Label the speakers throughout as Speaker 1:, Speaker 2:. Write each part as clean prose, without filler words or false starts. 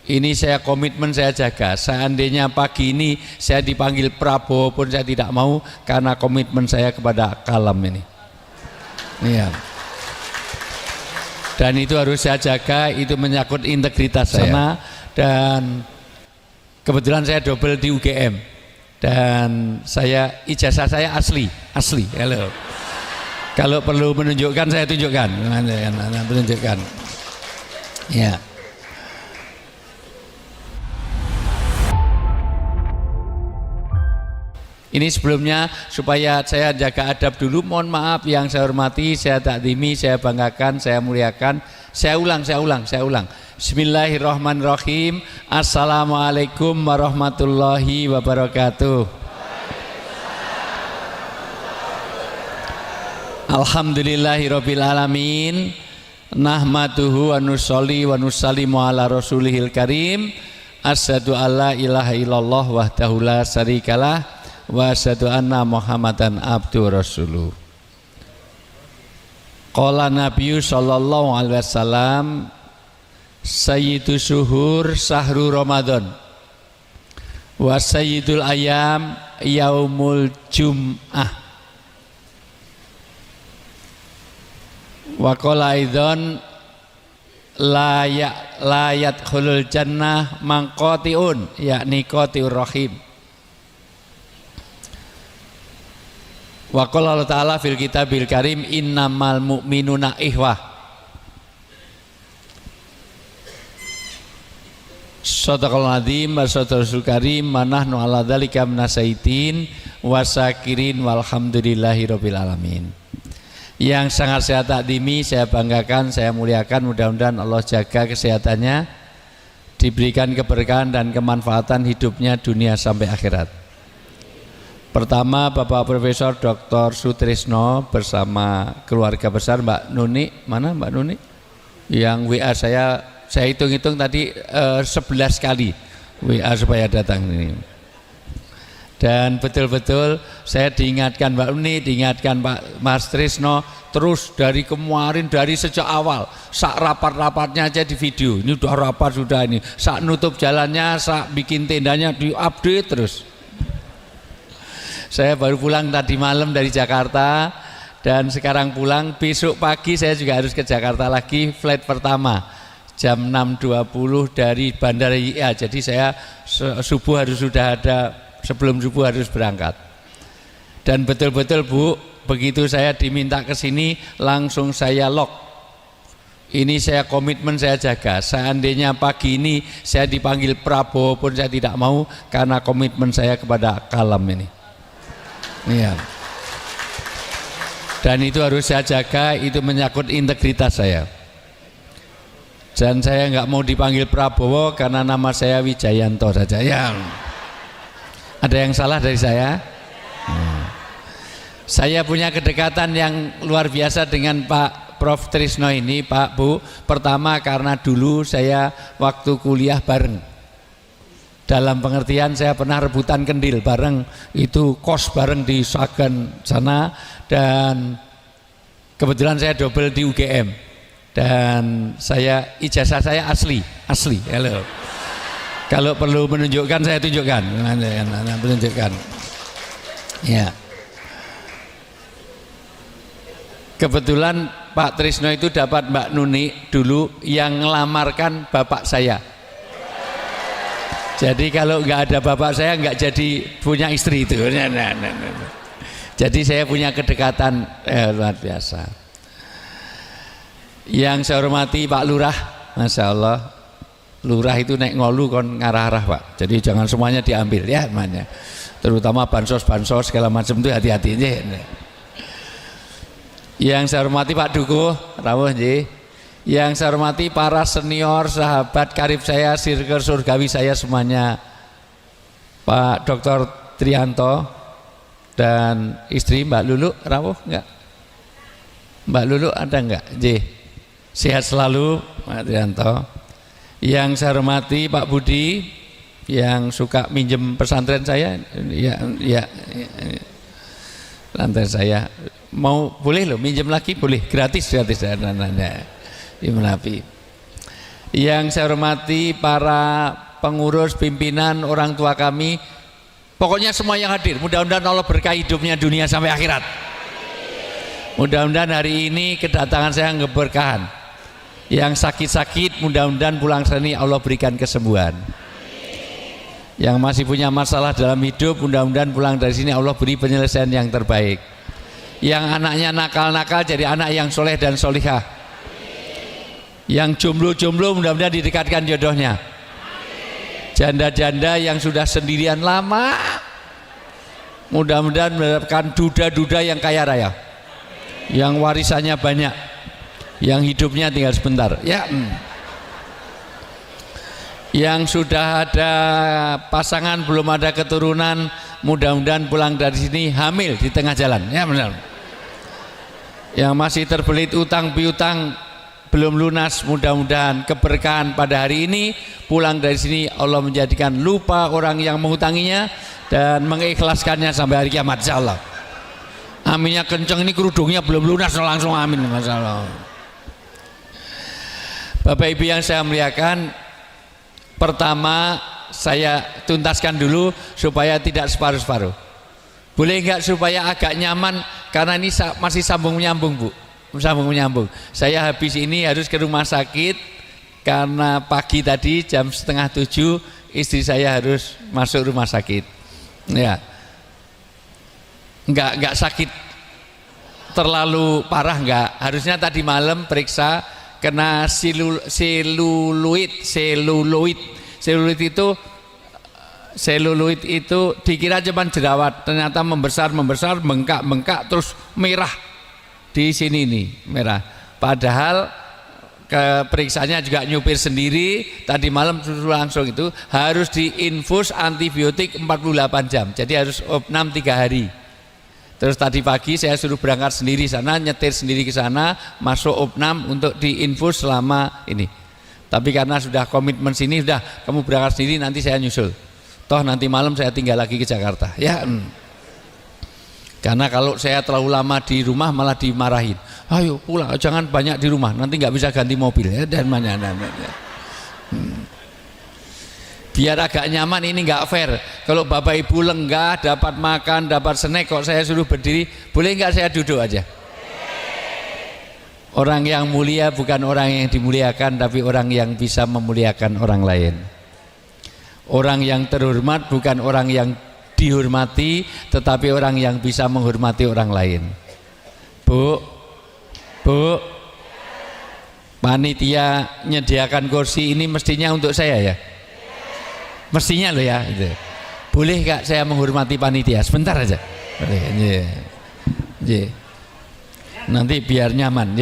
Speaker 1: Ini saya komitmen, saya jaga. Seandainya pagi ini saya dipanggil Prabowo pun saya tidak mau, karena komitmen saya kepada kalam ini. Iya. Dan itu harus saya jaga, itu menyangkut integritas saya. Dan kebetulan saya double di UGM. Dan ijazah saya asli. Halo. Kalau perlu menunjukkan saya tunjukkan. Menunjukkan. Ya. Ini sebelumnya supaya saya jaga adab dulu, mohon maaf yang saya hormati, saya takdimi, saya banggakan, saya muliakan. Saya ulang. Bismillahirrahmanirrahim. Assalamualaikum warahmatullahi wabarakatuh. Alhamdulillahirabbil alamin. Nahmaduhu wa nusolli wa nusallimu ala rasulihil karim. Asyhadu alla ilaha illallah wahdahu la syarikalah wa asyhadu anna Muhammadan abdu rasuluh. Qala Nabi sallallahu alaihi wasallam, sayyidu syuhur sahru Ramadan wa sayyidul ayam yaumul jum'ah. Wa qala aidan la yadkhulul jannah mangqatiun, yakni qatiur rahim. Wa qala Allah Ta'ala fil kitabil karim innamal mu'minuna ikhwah. Shadaqal adzim wa sadaqal karim wa nahnu ala dzalika minasyaitin wasakirin walhamdulillahirabbil alamin. Yang sangat saya takdimi, saya banggakan, saya muliakan, mudah-mudahan Allah jaga kesehatannya, diberikan keberkahan dan kemanfaatan hidupnya dunia sampai akhirat. Pertama, Bapak Profesor Dr. Sutrisno bersama keluarga besar Mbak Nuni, mana Mbak Nuni? Yang WA saya hitung-hitung tadi 11 kali WA supaya datang ini. Dan betul-betul saya diingatkan Mbak Nuni, diingatkan Pak Mas Trisno, terus dari kemarin, dari sejak awal, sak rapat-rapatnya aja di video. Ini udah rapat sudah ini, sak nutup jalannya, sak bikin tendanya diupdate terus. Saya baru pulang tadi malam dari Jakarta dan sekarang pulang. Besok pagi saya juga harus ke Jakarta lagi, flight pertama jam 6.20 dari Bandara IA. Jadi saya subuh harus sudah ada, sebelum subuh harus berangkat. Dan betul-betul Bu, begitu saya diminta ke sini langsung saya lock. Ini saya komitmen, saya jaga. Seandainya pagi ini saya dipanggil Prabowo pun saya tidak mau, karena komitmen saya kepada kalam ini. Iya. Dan itu harus saya jaga, itu menyangkut integritas saya. Dan saya nggak mau dipanggil Prabowo karena nama saya Wijayanto saja. Ya. Ada yang salah dari saya? Saya punya kedekatan yang luar biasa dengan Pak Prof. Trisno ini, Pak Bu. Pertama karena dulu saya waktu kuliah bareng. Dalam pengertian saya pernah rebutan kendil bareng, itu kos bareng di Sagan sana, dan kebetulan saya double di UGM. Dan ijazah saya asli. Halo. Kalau perlu menunjukkan saya tunjukkan. Menunjukkan. Ya. Kebetulan Pak Trisno itu dapat Mbak Nuni dulu yang ngelamarkan bapak saya. Jadi kalau nggak ada bapak saya nggak jadi punya istri itu. Jadi saya punya kedekatan luar biasa. Yang saya hormati Pak Lurah, Masya Allah. Lurah itu naik ngolu kon ngarah-arah Pak. Jadi jangan semuanya diambil ya namanya. Terutama bansos segala macam itu hati-hati aja. Yang saya hormati Pak Dukuh, rawuh nggih. Yang saya hormati para senior, sahabat karib saya, sirkel surgawi saya semuanya, Pak Dr. Trianto dan istri Mbak Lulu, rawuh enggak? Mbak Lulu ada enggak? Sehat selalu Pak Trianto. Yang saya hormati Pak Budi yang suka minjem pesantren saya, ya pesantren saya. Mau boleh loh minjem lagi, boleh gratis. Di Merapi. Yang saya hormati para pengurus, pimpinan, orang tua kami, pokoknya semua yang hadir, mudah-mudahan Allah berkahi hidupnya dunia sampai akhirat. Mudah-mudahan hari ini kedatangan saya keberkahan. Yang sakit-sakit mudah-mudahan pulang sini Allah berikan kesembuhan. Yang masih punya masalah dalam hidup mudah-mudahan pulang dari sini Allah beri penyelesaian yang terbaik. Yang anaknya nakal-nakal jadi anak yang soleh dan solihah. Yang jomblo-jomblo mudah-mudahan didekatkan jodohnya. Janda-janda yang sudah sendirian lama mudah-mudahan mendapatkan duda-duda yang kaya raya, yang warisannya banyak, yang hidupnya tinggal sebentar ya. Yang sudah ada pasangan belum ada keturunan mudah-mudahan pulang dari sini hamil di tengah jalan ya benar. Yang masih terbelit utang piutang belum lunas mudah-mudahan keberkahan pada hari ini pulang dari sini Allah menjadikan lupa orang yang mengutanginya dan mengikhlaskannya sampai hari kiamat insyaallah. Aminnya kenceng, ini kerudungnya belum lunas langsung amin masalah. Bapak Ibu yang saya muliakan, pertama saya tuntaskan dulu supaya tidak separuh-separuh. Boleh enggak supaya agak nyaman karena ini masih sambung menyambung Bu. Sambung menyambung. Saya habis ini harus ke rumah sakit karena pagi tadi jam 6:30 istri saya harus masuk rumah sakit. Ya. Enggak sakit terlalu parah enggak. Harusnya tadi malam periksa kena seluloid itu dikira cuma jerawat, ternyata membesar bengkak terus merah di sini nih merah. Padahal periksanya juga nyupir sendiri tadi malam langsung itu harus diinfus antibiotik 48 jam, jadi harus opnam 3 hari. Terus tadi pagi saya suruh berangkat sendiri sana, nyetir sendiri ke sana, masuk opnam untuk diinfus selama ini. Tapi karena sudah komitmen sini, sudah kamu berangkat sendiri, nanti saya nyusul. Toh nanti malam saya tinggal lagi ke Jakarta. Ya. Karena kalau saya terlalu lama di rumah malah dimarahin. Ayo pulang, jangan banyak di rumah, nanti nggak bisa ganti mobil ya dan mana. Biar agak nyaman, ini nggak fair. Kalau Bapak Ibu lenggah, dapat makan, dapat snack, kok saya suruh berdiri, boleh nggak saya duduk aja? Orang yang mulia bukan orang yang dimuliakan, tapi orang yang bisa memuliakan orang lain. Orang yang terhormat bukan orang yang dihormati, tetapi orang yang bisa menghormati orang lain. Bu, panitia menyediakan kursi ini mestinya untuk saya ya? Mestinya loh ya. Gitu. Boleh gak saya menghormati panitia sebentar aja? Boleh. Nanti biar nyaman.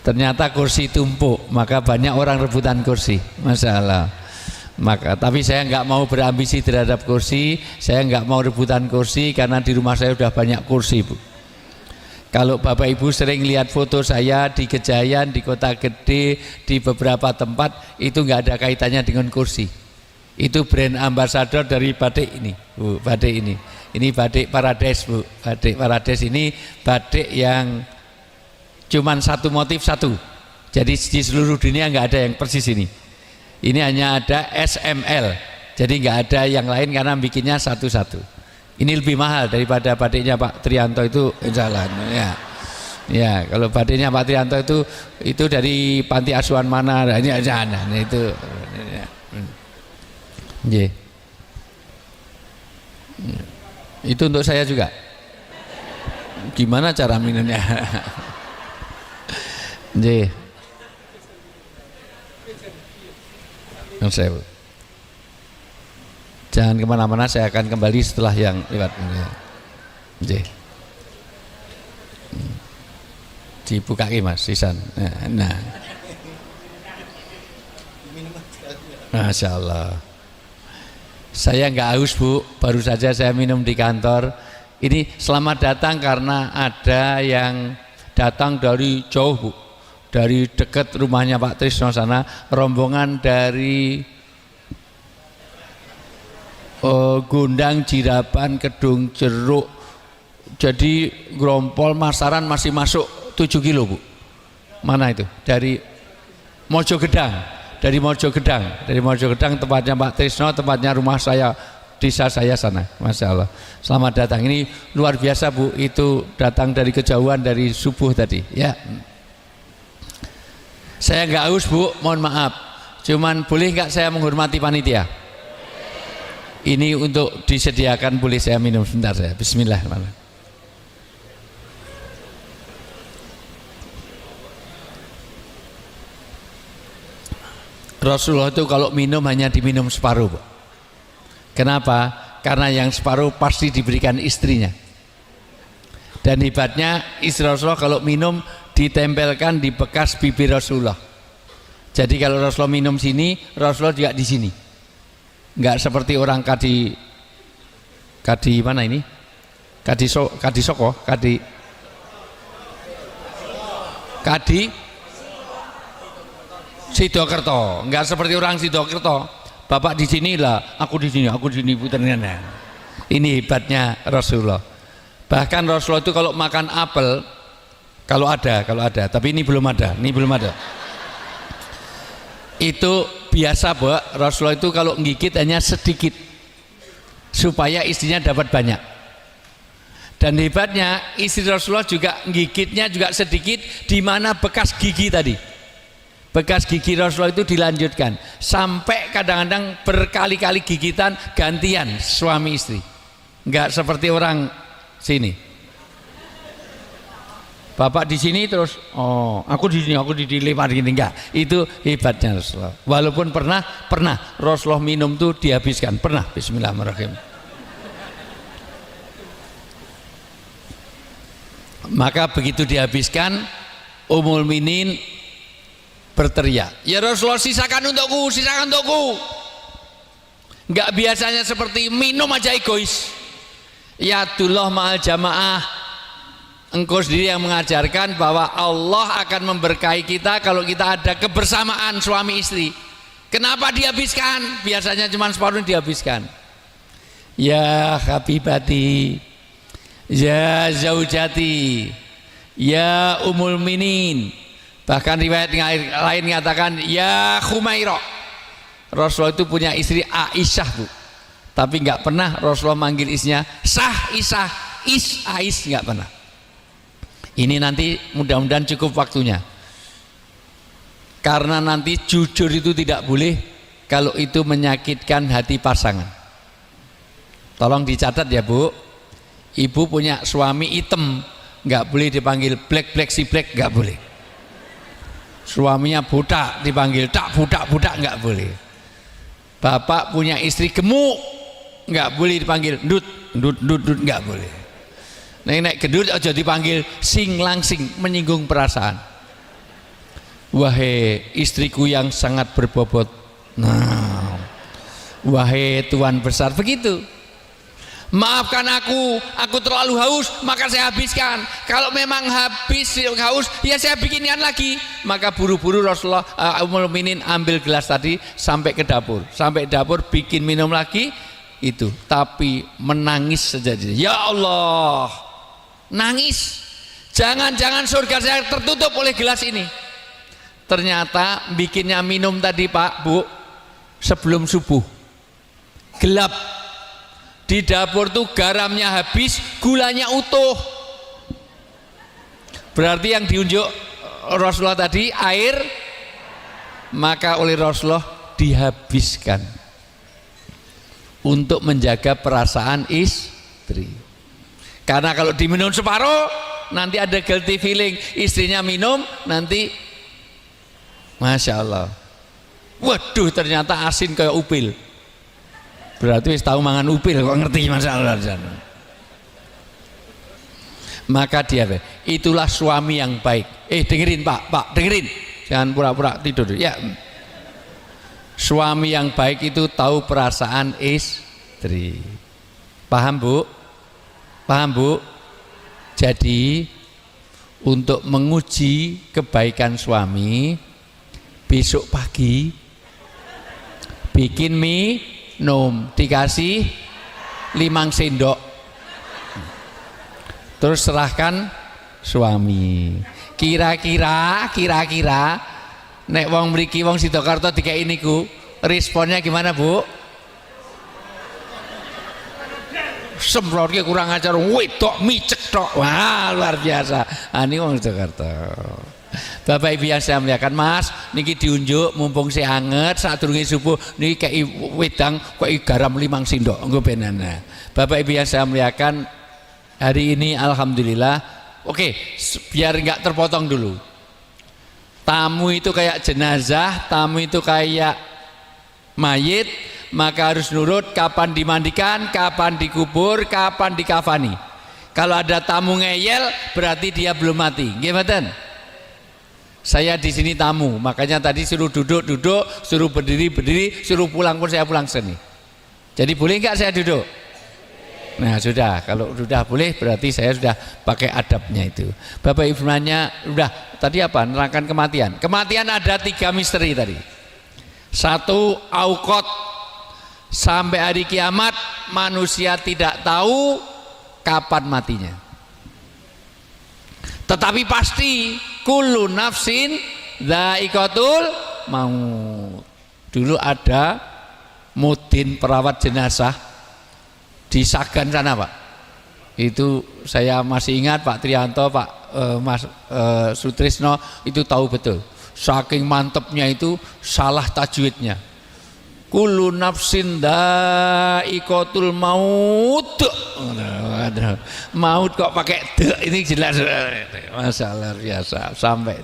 Speaker 1: Ternyata kursi tumpuk, maka banyak orang rebutan kursi. Masalah. Tapi saya nggak mau berambisi terhadap kursi, saya nggak mau rebutan kursi karena di rumah saya sudah banyak kursi Bu. Kalau Bapak Ibu sering lihat foto saya di Gejayan, di Kota Gede, di beberapa tempat, itu nggak ada kaitannya dengan kursi. Itu brand ambassador dari batik ini, Bu, batik ini. Ini batik Paradise Bu, batik Paradise ini batik yang cuman satu motif satu. Jadi di seluruh dunia nggak ada yang persis ini. Ini hanya ada SML, jadi nggak ada yang lain karena bikinnya satu-satu. Ini lebih mahal daripada batiknya Pak Trianto itu, jalan ya. Kalau batiknya Pak Trianto itu dari panti asuhan mana? Ini aja, itu. Ya. Itu untuk saya juga. Gimana cara minumnya? Jangan kemana-mana, saya akan kembali setelah yang lewat. Dibuka Mas sisan. Nah. Masya Allah. Saya nggak haus Bu, baru saja saya minum di kantor. Ini selamat datang karena ada yang datang dari jauh Bu, dari dekat rumahnya Pak Trisno sana, rombongan dari Gondang, Jiraban, Kedung Jeruk, jadi Grompol, Masaran masih masuk 7 kilo Bu. Mana itu? Dari Mojogedang, dari Mojogedang tempatnya Pak Trisno, tempatnya rumah saya, desa saya sana. Masya Allah, selamat datang. Ini luar biasa Bu, itu datang dari kejauhan dari subuh tadi ya. Saya nggak haus Bu, mohon maaf, cuman boleh nggak saya menghormati panitia? Ini untuk disediakan, boleh saya minum sebentar saya. Bismillahirrahmanirrahim. Rasulullah itu kalau minum hanya diminum separuh, Bu. Kenapa? Karena yang separuh pasti diberikan istrinya. Dan hebatnya istri Rasulullah kalau minum ditempelkan di bekas bibir Rasulullah. Jadi kalau Rasulullah minum sini, Rasulullah juga di sini. Enggak seperti orang kadi mana ini? Kadi Sidokerto, enggak seperti orang Sidokerto. Bapak di sini lah, aku di sini puternya. Ini hebatnya Rasulullah. Bahkan Rasulullah itu kalau makan apel, kalau ada, tapi ini belum ada. Itu biasa, Bu. Rasulullah itu kalau gigit hanya sedikit supaya istrinya dapat banyak. Dan hebatnya istri Rasulullah juga gigitnya juga sedikit di mana bekas gigi tadi. Bekas gigi Rasulullah itu dilanjutkan sampai kadang-kadang berkali-kali gigitan gantian suami istri. Enggak seperti orang sini. Bapak di sini terus, oh aku di sini, aku dilempar gini, enggak. Itu hebatnya Rasulullah. Walaupun pernah Rasulullah minum tuh dihabiskan, pernah. Bismillahirrahmanirrahim. Maka begitu dihabiskan, Ummul Minin berteriak, ya Rasulullah sisakan untukku. Enggak biasanya seperti minum aja egois. Ya Abdullah ma'al jamaah, engkau sendiri yang mengajarkan bahwa Allah akan memberkahi kita kalau kita ada kebersamaan suami istri. Kenapa dihabiskan? Biasanya cuma separuh dihabiskan. Ya Habibati, ya Zaujati, ya Ummul Minin. Bahkan riwayat lain mengatakan ya Khumairah. Rasulullah itu punya istri Aisyah, Bu. Tapi enggak pernah Rasulullah manggil istrinya Aisyah, Ais, enggak pernah. Ini nanti mudah-mudahan cukup waktunya. Karena nanti jujur itu tidak boleh kalau itu menyakitkan hati pasangan. Tolong dicatat ya, Bu. Ibu punya suami hitam, enggak boleh dipanggil black si black, enggak boleh. Suaminya budak dipanggil tak budak nggak boleh. Bapak punya istri gemuk nggak boleh dipanggil ndut nggak boleh. Nek gendut aja dipanggil sing langsing, menyinggung perasaan. Wahai istriku yang sangat berbobot, nah, wahai Tuhan besar, begitu. Maafkan aku terlalu haus maka saya habiskan. Kalau memang habis haus ya saya bikinkan lagi. Maka buru-buru Rasulullah Ummul Minin ambil gelas tadi sampai dapur bikin minum lagi itu, tapi menangis saja. Ya Allah, nangis. Jangan-jangan surga saya tertutup oleh gelas ini. Ternyata bikinnya minum tadi Pak Bu sebelum subuh, gelap. Di dapur tuh garamnya habis, gulanya utuh. Berarti yang diunjuk Rasulullah tadi air, maka oleh Rasulullah dihabiskan untuk menjaga perasaan istri. Karena kalau diminum separuh nanti ada guilty feeling, istrinya minum nanti Masya Allah, waduh ternyata asin kayak upil. Berarti wis tahu mangan upil kok ngerti masalah. Maka dia, itulah suami yang baik. Dengerin Pak, dengerin, jangan pura-pura tidur ya. Suami yang baik itu tahu perasaan istri. Paham Bu? Jadi untuk menguji kebaikan suami, besok pagi bikin minum, dikasih 5 sendok, terus serahkan suami. Kira-kira Nek wong mriki wong Sidokarto dikei niku, responnya gimana, Bu? Semprotke kurang ajar, wedok micek tok. Wah, luar biasa. Ini wong Sidokarto. Bapak Ibu yang saya muliakan, Mas, niki diunjuk mumpung si anget sadurunge subuh niki kei wedang kei garam 5 sendok nggo benana. Bapak Ibu yang saya muliakan, hari ini alhamdulillah, oke, biar enggak terpotong dulu. Tamu itu kayak jenazah, tamu itu kayak mayit, maka harus nurut kapan dimandikan, kapan dikubur, kapan dikafani. Kalau ada tamu ngeyel berarti dia belum mati. Nggih mboten? Saya di sini tamu, makanya tadi suruh duduk, suruh berdiri, suruh pulang pun saya pulang sini. Jadi boleh nggak saya duduk? Nah sudah, kalau sudah boleh berarti saya sudah pakai adabnya itu. Bapak Ibu nanya, udah tadi apa? Nerangkan kematian. Kematian ada 3 misteri tadi. 1, aukot, sampai hari kiamat manusia tidak tahu kapan matinya. Tetapi pasti kullu nafsin dha'iqatul maut. Dulu ada mudin perawat jenazah di Sagan sana, Pak. Itu saya masih ingat, Pak Trianto, Pak Mas Sutrisno itu tahu betul. Saking mantepnya itu salah tajwidnya. Kullu nafsin dha'iqatul maut. Maut kok pakai de, ini jelas. Masalah biasa sampai.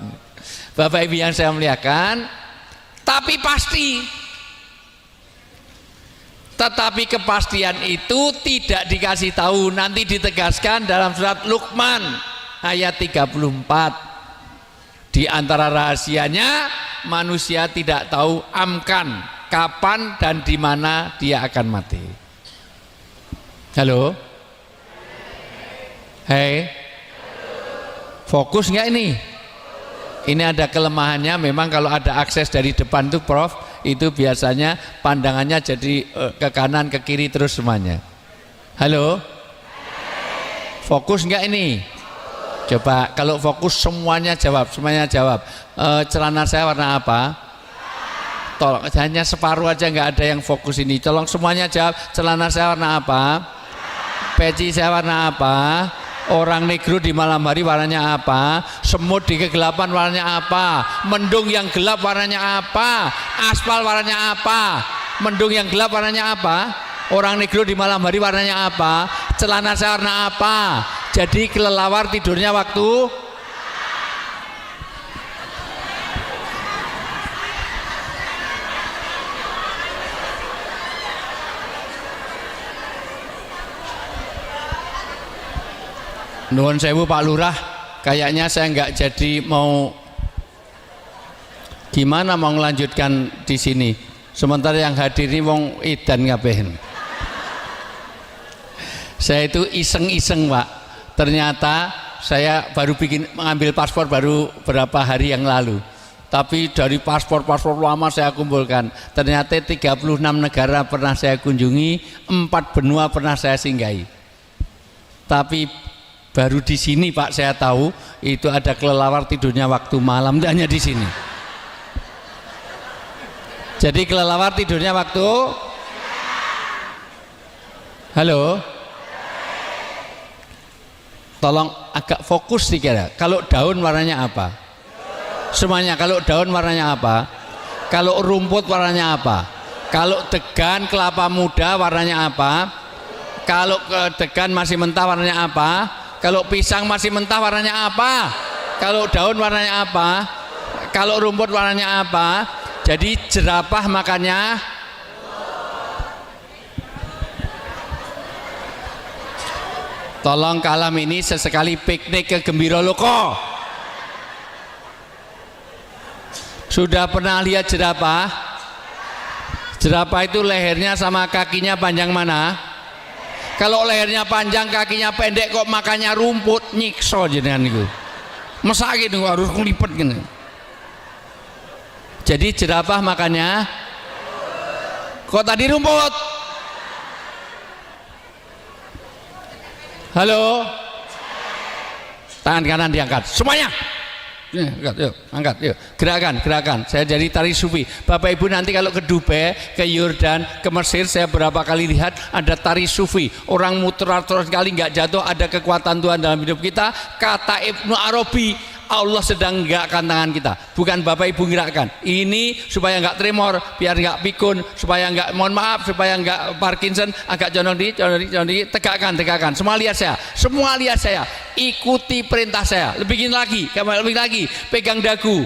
Speaker 1: Bapak Ibu yang saya muliakan, tapi pasti. Tetapi kepastian itu tidak dikasih tahu, nanti ditegaskan dalam surat Luqman ayat 34. Di antara rahasianya manusia tidak tahu amkan, kapan dan di mana dia akan mati. Halo? Hei? Fokus nggak ini? Ini ada kelemahannya, memang kalau ada akses dari depan tuh Prof, itu biasanya pandangannya jadi ke kanan ke kiri terus semuanya. Halo? Fokus nggak ini? Coba kalau fokus semuanya jawab, celana saya warna apa? Tolong, hanya separuh aja, nggak ada yang fokus ini. Tolong semuanya jawab, celana saya warna apa? Peci saya warna apa? Orang negro di malam hari warnanya apa? Semut di kegelapan warnanya apa? Mendung yang gelap warnanya apa? Aspal warnanya apa? Mendung yang gelap warnanya apa? Orang negro di malam hari warnanya apa? Celana saya warna apa? Jadi kelelawar tidurnya waktu nuwun sewu Pak Lurah, kayaknya saya nggak jadi mau gimana mau melanjutkan di sini. Sementara yang hadir ini wong edan kabeh. Saya itu iseng-iseng, Pak. Ternyata saya baru mengambil paspor baru berapa hari yang lalu. Tapi dari paspor lama saya kumpulkan. Ternyata 36 negara pernah saya kunjungi, 4 benua pernah saya singgahi. Tapi baru di sini Pak saya tahu itu ada kelelawar tidurnya waktu malam, hanya di sini. Jadi kelelawar tidurnya waktu halo, tolong agak fokus dikira. Kalau daun warnanya apa? Semuanya. Kalau daun warnanya apa? Kalau rumput warnanya apa? Kalau degan kelapa muda warnanya apa? Kalau degan masih mentah warnanya apa? Kalau pisang masih mentah warnanya apa? Kalau daun warnanya apa? Kalau rumput warnanya apa? Jadi jerapah makannya tolong kalam ini sesekali piknik ke Gembira Loko. Sudah pernah lihat jerapah? Jerapah itu lehernya sama kakinya panjang mana? Kalau lehernya panjang kakinya pendek kok makannya rumput, nyikso jenengan itu. Masa gitu harus ngelipet gini. Jadi jerapah makannya kok tadi rumput? Halo? Tangan kanan diangkat semuanya. Angkat, yuk, angkat, yuk. Gerakan. Saya jadi tari sufi. Bapak Ibu nanti kalau ke Dubai, ke Yordan, ke Mesir, saya berapa kali lihat ada tari sufi. Orang muter terus kali nggak jatuh, ada kekuatan Tuhan dalam hidup kita. Kata Ibnu Arabi, Allah sedang gerakkan tangan kita, bukan Bapak Ibu gerakkan. Ini supaya nggak tremor, biar nggak pikun, supaya nggak, mohon maaf, supaya nggak Parkinson, agak condong di, tegakkan. Semua lihat saya, ikuti perintah saya. Lebih lagi, pegang dagu,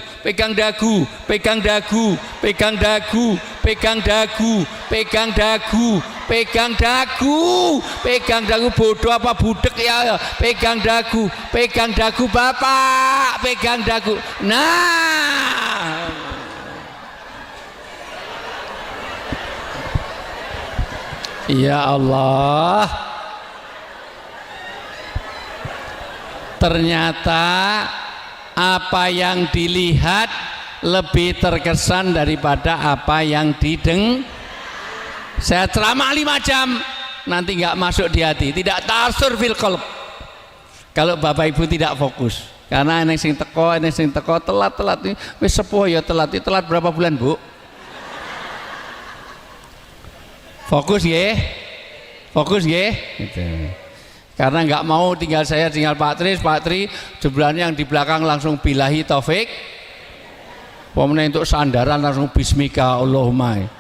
Speaker 1: bodoh apa budek ya, pegang dagu Bapak, pegang dagu. Nah, ya Allah, ternyata apa yang dilihat lebih terkesan daripada apa yang didengar. Saya ceramah 5 jam, nanti nggak masuk di hati, tidak ta'assur fil qalb. Kalau Bapak Ibu tidak fokus, karena enek sing teko telat wis sepuh ya telat berapa bulan Bu? Fokus ya gitu. Karena nggak mau tinggal Pak Tri jebulane yang di belakang langsung billahi taufik, pemenang untuk sandaran langsung bismika Allahumma.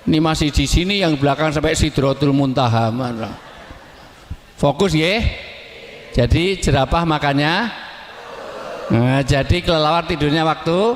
Speaker 1: Ini masih di sini yang belakang sampai Sidratul Muntaha. Fokus ya. Jadi jerapah makannya. Nah, jadi kelelawar tidurnya waktu